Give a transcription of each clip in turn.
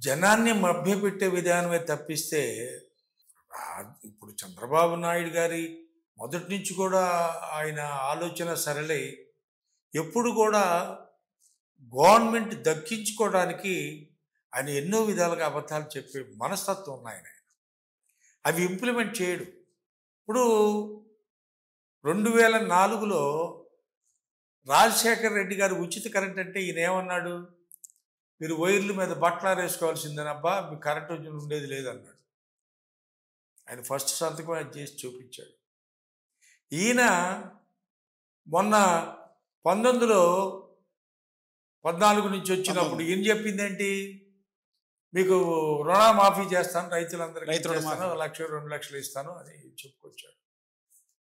జనాన్ని మభ్యపెట్టే విధానమే తప్పిస్తే ఇప్పుడు చంద్రబాబు నాయుడు గారి మొదటి నుంచి కూడా ఆయన ఆలోచన సరళై ఎప్పుడు కూడా గవర్నమెంట్ దక్కించుకోవడానికి ఆయన ఎన్నో విధాలుగా అబద్ధాలు చెప్పే మనస్తత్వం ఉన్నాయి. అవి ఇంప్లిమెంట్ చేయడు. ఇప్పుడు 2004లో రాజశేఖర్ రెడ్డి గారు ఉచిత కరెంట్ అంటే ఈయన ఏమన్నాడు, మీరు వైర్ల మీద బట్టలు వేసుకోవాల్సిందేనబ్బా, మీకు కరెంట్ వచ్చి ఉండేది లేదన్నాడు. ఆయన ఫస్ట్ సంతకం ఆయన చేసి చూపించాడు. ఈయన మొన్న 1914 నుంచి వచ్చినప్పుడు ఏం చెప్పిందేంటి, మీకు రుణమాఫీ చేస్తాను, రైతులందరికీ చేస్తాను, 1,00,000 2 లక్షలు ఇస్తాను అని చెప్పుకొచ్చాడు.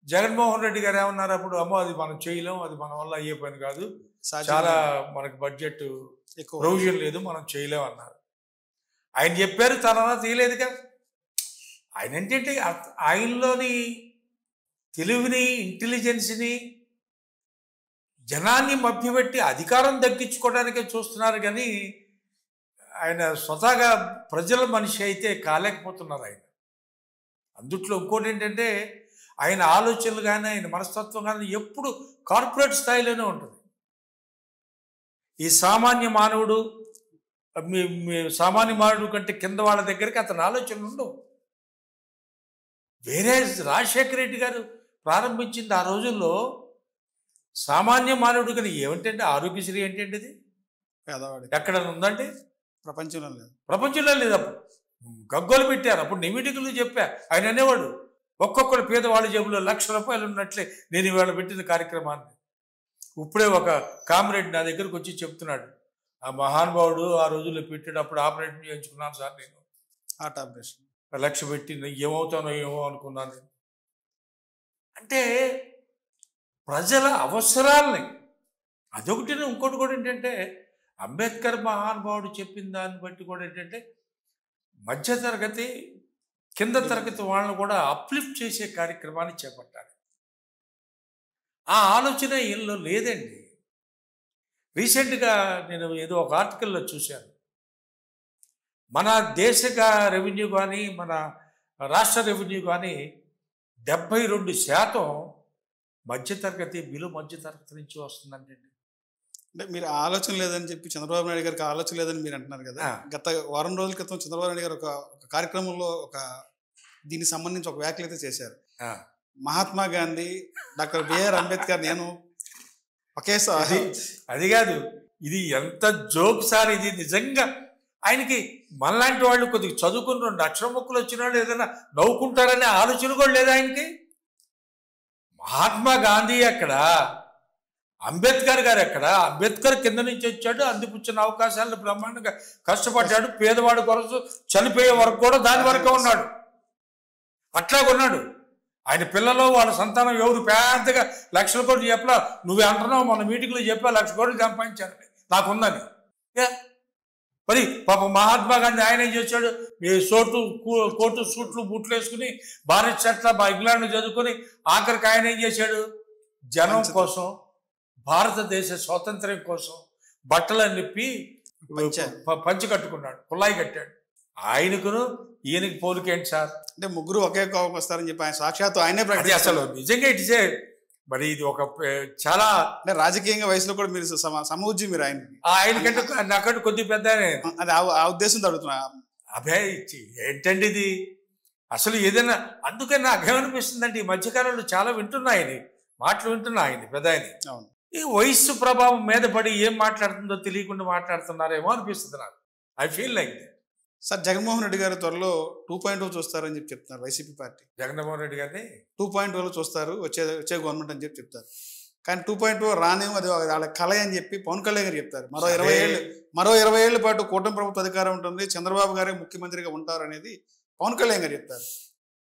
జగన్మోహన్ రెడ్డి గారు ఏమన్నారు అప్పుడు, అమ్మో అది మనం చేయలేం, అది మన వల్ల అయ్యే పని కాదు, చాలా మనకు బడ్జెట్ ప్రొవిజన్ లేదు, మనం చేయలేం అన్నారు. ఆయన చెప్పారు, తర్వాత తీయలేదుగా. ఆయన ఏంటంటే ఆయనలోని తెలివిని, ఇంటెలిజెన్స్ని జనాన్ని మభ్యపెట్టి అధికారం దక్కించుకోవడానికే చూస్తున్నారు. కానీ ఆయన స్వతహాగా ప్రజల మనిషి అయితే కాలేకపోతున్నారు ఆయన. అందుట్లో ఇంకోటి ఏంటంటే ఆయన ఆలోచనలు కానీ ఆయన మనస్తత్వం కానీ ఎప్పుడు కార్పొరేట్ స్థాయిలోనే ఉంటుంది. ఈ సామాన్య మానవుడు కంటే కింద వాళ్ళ దగ్గరికి అతని ఆలోచనలు ఉండవు. వేరే రాజశేఖర రెడ్డి గారు ప్రారంభించింది ఆ రోజుల్లో సామాన్య మానవుడు. కానీ ఏమిటంటే ఆరోగ్యశ్రీ ఏంటంటే ఇది ఎక్కడ ఉందంటే ప్రపంచంలో లేదు. అప్పుడు గగ్గోలు పెట్టారు. అప్పుడు నిమిటికలు చెప్పా. ఆయన అనేవాడు, ఒక్కొక్కరు పేదవాళ్ళ జేబులో ₹1,00,000 ఉన్నట్లే నేను ఇవాళ పెట్టిన కార్యక్రమాన్ని. ఇప్పుడే ఒక కామ్రేడ్ నా దగ్గరకు వచ్చి చెప్తున్నాడు, ఆ మహానుభావుడు ఆ రోజుల్లో పెట్టాడు, అప్పుడు ఆపరేషన్ చేయించుకున్నాను సార్, నేను హార్ట్ ఆపరేషన్ 1,00,000 పెట్టి ఏమవుతానో ఏమో అనుకున్నాను నేను. అంటే ప్రజల అవసరాలని అదొకటి. ఇంకోటి కూడా ఏంటంటే అంబేద్కర్ మహానుభావుడు చెప్పిన దాన్ని బట్టి కూడా ఏంటంటే మధ్యతరగతి కింద తరగతి వాళ్ళని కూడా అప్లిఫ్ట్ చేసే కార్యక్రమాన్ని చేపట్టాలి. ఆ ఆలోచన ఈయనలో లేదండి. రీసెంట్గా నేను ఏదో ఒక ఆర్టికల్లో చూశాను, మన దేశ రెవెన్యూ కానీ మన రాష్ట్ర రెవెన్యూ కానీ 72% మధ్యతరగతి, బిలో మధ్యతరగతి నుంచి వస్తుందండి. అంటే మీరు ఆలోచన లేదని చెప్పి చంద్రబాబు నాయుడు గారికి ఆలోచన లేదని మీరు అంటున్నారు కదా. గత వారం రోజుల క్రితం చంద్రబాబు నాయుడు గారు ఒక కార్యక్రమంలో దీనికి సంబంధించి ఒక వ్యాఖ్యలు అయితే చేశారు. మహాత్మా గాంధీ, డాక్టర్ బిఆర్ అంబేద్కర్ నేను ఒకేసారి. అది కాదు, ఇది ఎంత జోక్ సార్. ఇది నిజంగా ఆయనకి మనలాంటి వాళ్ళు కొద్దిగా చదువుకుని 2 అక్షర ముక్కలు వచ్చిన వాళ్ళు ఏదైనా నవ్వుకుంటారనే ఆలోచన కూడా లేదా ఆయనకి. మహాత్మా గాంధీ ఎక్కడ, అంబేద్కర్ గారు ఎక్కడ? అంబేద్కర్ కింద నుంచి వచ్చాడు, అందిపుచ్చిన అవకాశాలను బ్రహ్మాండంగా కష్టపడ్డాడు, పేదవాడు కొరకు చనిపోయే వరకు కూడా దాని వరకే ఉన్నాడు, అట్లాగున్నాడు. ఆయన పిల్లలు వాళ్ళ సంతానం ఎవరు పెద్దగా 1,00,000 కోట్లు చెప్పలా. నువ్వే అంటున్నావు, మన మీటింగ్లో చెప్పా 1,00,000 కోట్లు సంపాదించాను నాకుందని. మరి పాప మహాత్మా గాంధీ ఆయన ఏం చేశాడు, కోటు సూట్లు బూట్లు వేసుకుని భారత్ షర్ట్ల ఇంగ్లాండ్ చదువుకొని ఆఖరికి ఆయన ఏం చేశాడు, జనం కోసం, భారతదేశ స్వాతంత్ర్యం కోసం బట్టలు నిప్పి పంచి కట్టుకున్నాడు, కుల్లాయి కట్టాడు. ఆయనకును ఈయనకి పోలికేంటి సార్? అంటే ముగ్గురు ఒకే కోపం వస్తారని చెప్పి ఆయన సాక్షాత్తు ఆయనే ప్రకటించారు. అసలు నిజంగా ఇట్సే మరి ఇది ఒక చాలా అంటే రాజకీయంగా వయసులో కూడా మీరు సమూజ్జి, మీరు ఆయనకంటే నాకంటే కొద్దిగా పెద్ద అది ఆ ఉద్దేశంతో అడుగుతున్నా. అభయ్ ఏంటండి ఇది అసలు ఏదైనా. అందుకని నాకేమనిపిస్తుందంటే ఈ మధ్యకాలంలో చాలా వింటున్నాయని మాటలు వింటున్నాయని పెద్ద ఆయన ఈ వయస్సు ప్రభావం మీద పడి ఏం మాట్లాడుతుందో తెలియకుండా మాట్లాడుతున్నారేమో అనిపిస్తుంది నాకు. I feel like that. Sir Jaganmohan Reddy గారి త్వరలో 2.0 చూస్తారని చెప్పి చెప్తున్నారు వైసీపీ పార్టీ. జగన్మోహన్ రెడ్డి గారిని 2.0లో చూస్తారు, వచ్చే గవర్నమెంట్ అని చెప్పి చెప్తారు. కానీ 2.0 రానేమో, అది వాళ్ళ కళ అని చెప్పి పవన్ కళ్యాణ్ గారు చెప్తారు. మరో 20 ఏళ్ల పాటు కూటమి ప్రభుత్వ అధికారం ఉంటుంది, చంద్రబాబు గారే ముఖ్యమంత్రిగా ఉంటారు అనేది పవన్ కళ్యాణ్ గారు చెప్తారు.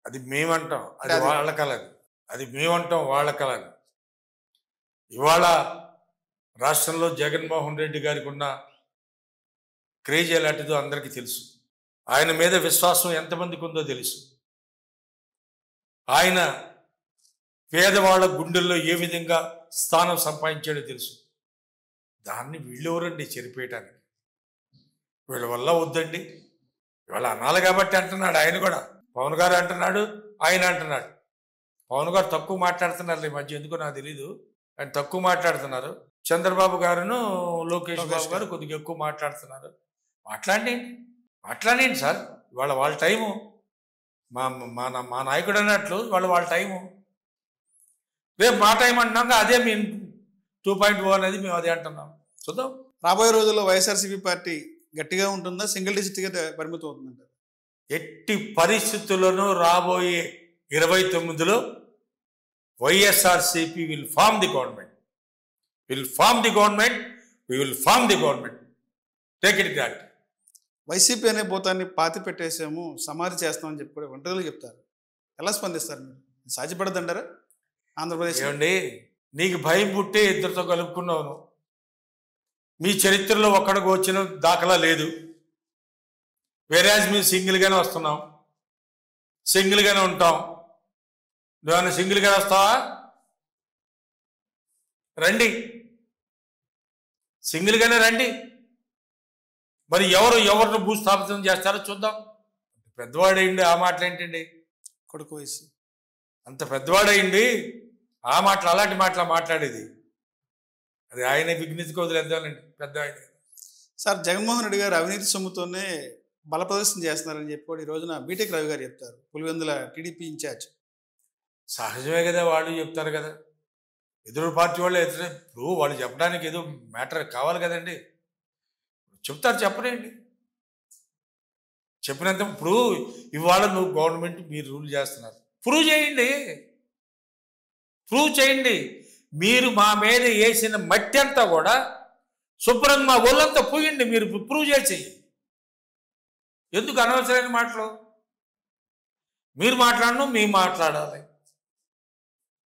అది మేమంటాం, అది వాళ్ళ కళ. అది మేమంటాం, వాళ్ళ కళ. ఇవాళ రాష్ట్రంలో జగన్మోహన్ రెడ్డి గారికి ఉన్న క్రేజ్ ఎలాంటిదో అందరికీ తెలుసు. ఆయన మీద విశ్వాసం ఎంతమందికి ఉందో తెలుసు. ఆయన పేదవాళ్ళ గుండెల్లో ఏ విధంగా స్థానం సంపాదించాడో తెలుసు. దాన్ని వీళ్ళెవరండి చెరిపేయటానికి? వీళ్ళ వల్ల వద్దండి, ఇవాళ అనాలి కాబట్టి అంటున్నాడు ఆయన కూడా. పవన్ గారు అంటున్నాడు, ఆయన అంటున్నాడు. పవన్ గారు తక్కువ మాట్లాడుతున్నారు ఈ మధ్య, ఎందుకో నాకు తెలీదు, ఆయన తక్కువ మాట్లాడుతున్నారు. చంద్రబాబు గారును లోకేష్ బాబు గారు కొద్దిగా ఎక్కువ మాట్లాడుతున్నారు. మాట్లాడండి సార్, ఇవాళ వాళ్ళ టైము. మా నాయకుడు అన్నట్లు వాళ్ళ టైము. రేపు మా టైం అంటున్నాక అదే మేము 2.0 అనేది మేము అదే అంటున్నాం. చూద్దాం. రాబోయే రోజుల్లో వైఎస్ఆర్సీపీ పార్టీ గట్టిగా ఉంటుందా, సింగిల్ డిజిట్గా పరిమితం అవుతుందంట? ఎట్టి పరిస్థితుల్లోనూ రాబోయే 29లో YSRCP will form the government. We will form the government. Take it granted. YCP అనే భూతాన్ని పాతి పెట్టేసాము, సమాధి చేస్తామని చెప్పి కూడా ఒంటరిగా చెప్తారు. ఎలా స్పందిస్తారు మీరు? సాధ్యపడదంటారా ఆంధ్రప్రదేశ్? ఏమండి, నీకు భయం పుట్టే ఇద్దరితో కలుపుకున్నావు. మీ చరిత్రలో ఒక్కడికి వచ్చిన దాఖలా లేదు. వేరేజ్ మేము సింగిల్గానే వస్తున్నాం, సింగిల్గానే ఉంటాం. నువ్వేమన్నా సింగిల్గానే వస్తావా? రండి, సింగిల్గానే రండి. మరి ఎవరిని భూస్థాపితం చేస్తారో చూద్దాం. పెద్దవాడయిండి ఆ మాటలు ఏంటండి? కొడుకు వయసు అంత పెద్దవాడయింది ఆ మాటలు, అలాంటి మాటలు మాట్లాడేది. అది ఆయన విఘ్నతకి వదిలేద్దామండి, పెద్ద ఆయన. సార్, జగన్మోహన్ రెడ్డి గారు అవినీతి సొమ్ముతోనే బల ప్రదర్శన చేస్తున్నారని చెప్పి ఈ రోజున బీటెక్ రవి గారు చెప్తారు, పులివెందుల టీడీపీ ఇన్ఛార్జ్. సహజమే కదా, వాళ్ళు చెప్తారు కదా. ఎదురు పార్టీ వాళ్ళు ఇప్పుడు వాళ్ళు చెప్పడానికి ఏదో మ్యాటర్ కావాలి కదండి. చెప్తారు, చెప్పలేండి. చెప్పినంత ఇప్పుడు ఇవాళ నువ్వు గవర్నమెంట్ మీరు రూల్ చేస్తున్నారు, ప్రూవ్ చేయండి. మీరు మా మీద వేసిన మట్టి అంతా కూడా శుభ్రంగా మా ఒళ్ళంతా పోయండి, మీరు ప్రూవ్ చేసి. ఎందుకు అనవసరమైన మాటలు? మీరు మాట్లాడను, మేము మాట్లాడాలి.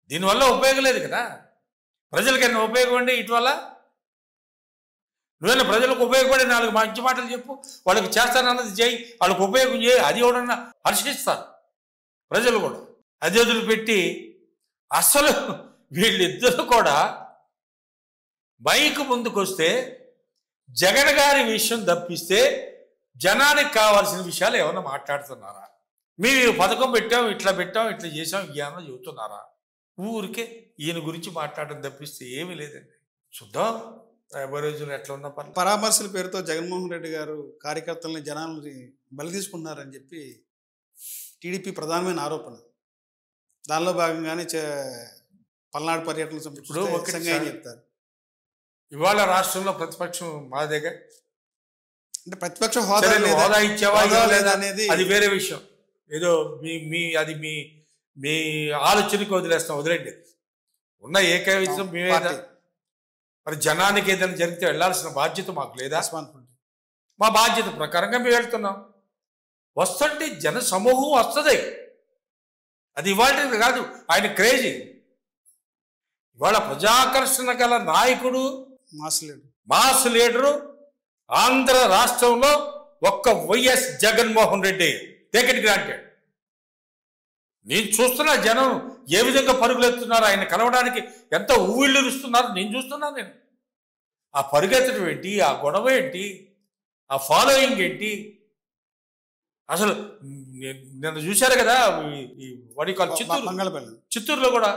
దీనివల్ల ఉపయోగం లేదు కదా. ప్రజలకైనా ఉపయోగం అండి ఇటువల్ల? నువ్వైనా ప్రజలకు ఉపయోగపడే 4 మంచి మాటలు చెప్పు, వాళ్ళకి చేస్తానన్నది చేయి, వాళ్ళకి ఉపయోగం చేయి. అది ఎవడన్నా హర్షిస్తారు ప్రజలు కూడా. అది వదిలిపెట్టి అసలు వీళ్ళిద్దరూ కూడా మైక్ ముందుకు వస్తే జగన్ గారి విషయం తప్పిస్తే జనానికి కావాల్సిన విషయాలు ఏమన్నా మాట్లాడుతున్నారా? మేము పథకం పెట్టాం, ఇట్లా చేసాం, ఏమన్నా చెబుతున్నారా? ఊరికే ఈయన గురించి మాట్లాడడం తప్పిస్తే ఏమీ లేదండి. చూద్దాం రాబోయే రోజులు ఎట్లా ఉన్న పరామర్శల పేరుతో జగన్మోహన్ రెడ్డి గారు కార్యకర్తలని, జనాలని బలి తీసుకుంటున్నారని చెప్పి టీడీపీ ప్రధానమైన ఆరోపణ. దానిలో భాగంగానే పల్నాడు పర్యటన చెప్తారు. ఇవాళ రాష్ట్రంలో ప్రతిపక్షం మా దగ్గర అంటే ప్రతిపక్ష హోదా ఇచ్చేవా అనేది అది వేరే విషయం. ఏదో అది మీ ఆలోచనకి వదిలేండి. ఉన్న ఏకైక మేమే. మరి జనానికి ఏదైనా జరిగితే వెళ్లాల్సిన బాధ్యత మాకు లేదా? మా బాధ్యత ప్రకారంగా మేము వెళ్తున్నాం. వస్తుంటే జన సమూహం వస్తుంది. అది ఇవాళ కాదు, ఆయన క్రేజీ. ఇవాళ ప్రజాకర్షణ గల నాయకుడు, మాస్ లీడరు ఆంధ్ర రాష్ట్రంలో ఒక్క YS Jaganmohan Reddy. Take it granted. నేను చూస్తున్నా జనం ఏ విధంగా పరుగులెత్తున్నారు, ఆయన కలవడానికి ఎంత ఊళ్ళిస్తున్నారు నేను చూస్తున్నాను. నేను ఆ పరుగెత్తడం ఏంటి, ఆ గొడవ ఏంటి, ఆ ఫాలోయింగ్ ఏంటి? అసలు నిన్న చూశారు కదా ఈ వడికాల్ చిత్తూరులో కూడా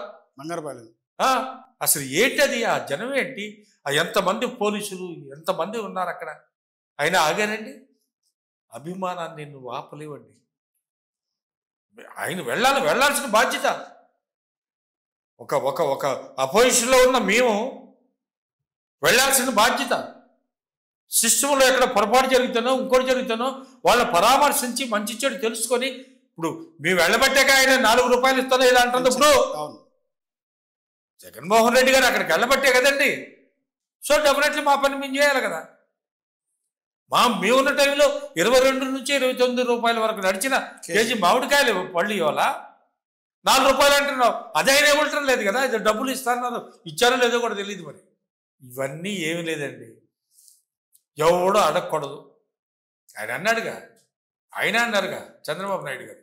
అసలు ఏంటి అది, ఆ జనం ఏంటి, ఆ ఎంతమంది పోలీసులు ఎంతమంది ఉన్నారు అక్కడ. అయినా ఆగారండి. అభిమానాన్ని నువ్వు ఆపలేవండి. ఆయన వెళ్ళాల్సిన బాధ్యత. ఒక అపోజిషన్లో ఉన్న మేము వెళ్ళాల్సిన బాధ్యత. సిస్టంలో ఎక్కడ పొరపాటు జరుగుతానో ఇంకోటి జరుగుతానో వాళ్ళ పరామర్శించి మంచి చెడు తెలుసుకొని, ఇప్పుడు మేము వెళ్ళబట్టాక ఆయన 4 రూపాయలు ఇస్తానో ఇలా అంటుంది. ఇప్పుడు జగన్మోహన్ రెడ్డి గారు అక్కడికి వెళ్ళబట్టే కదండి. సో డెఫినెట్లీ మా పని మేము చేయాలి కదా. మేము ఉన్న టైంలో 22 నుంచి 29 రూపాయల వరకు నడిచిన కేజీ మామిడికాయలు పళ్ళు ఇవ్వాలా 4 రూపాయలు అంటున్నావు. అదే ఆయన ఇవ్వటం లేదు కదా, ఇది డబ్బులు ఇస్తారన్నారు, ఇచ్చారో లేదో కూడా తెలియదు. మరి ఇవన్నీ ఏమి లేదండి, ఎవడో అడగకూడదు. ఆయన అన్నారుగా చంద్రబాబు నాయుడు గారు,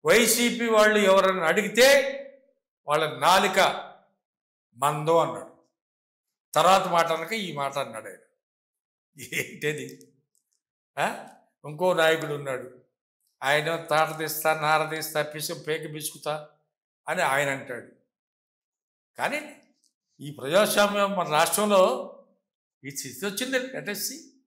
వైసీపీ వాళ్ళు ఎవరన్నా అడిగితే వాళ్ళ నాలిక మందో అన్నాడు. తర్వాత మాట అనక ఈ మాట అన్నాడు ఆయన. ఏంటది? ఇంకో నాయకుడు ఉన్నాడు, ఆయన తాట తీస్తా, నార తీస్తా, పేక పిసుకుతా అని ఆయన అంటాడు. కానీ ఈ ప్రజాస్వామ్యం మన రాష్ట్రంలో ఈ స్థితి వచ్చింది. Let us see.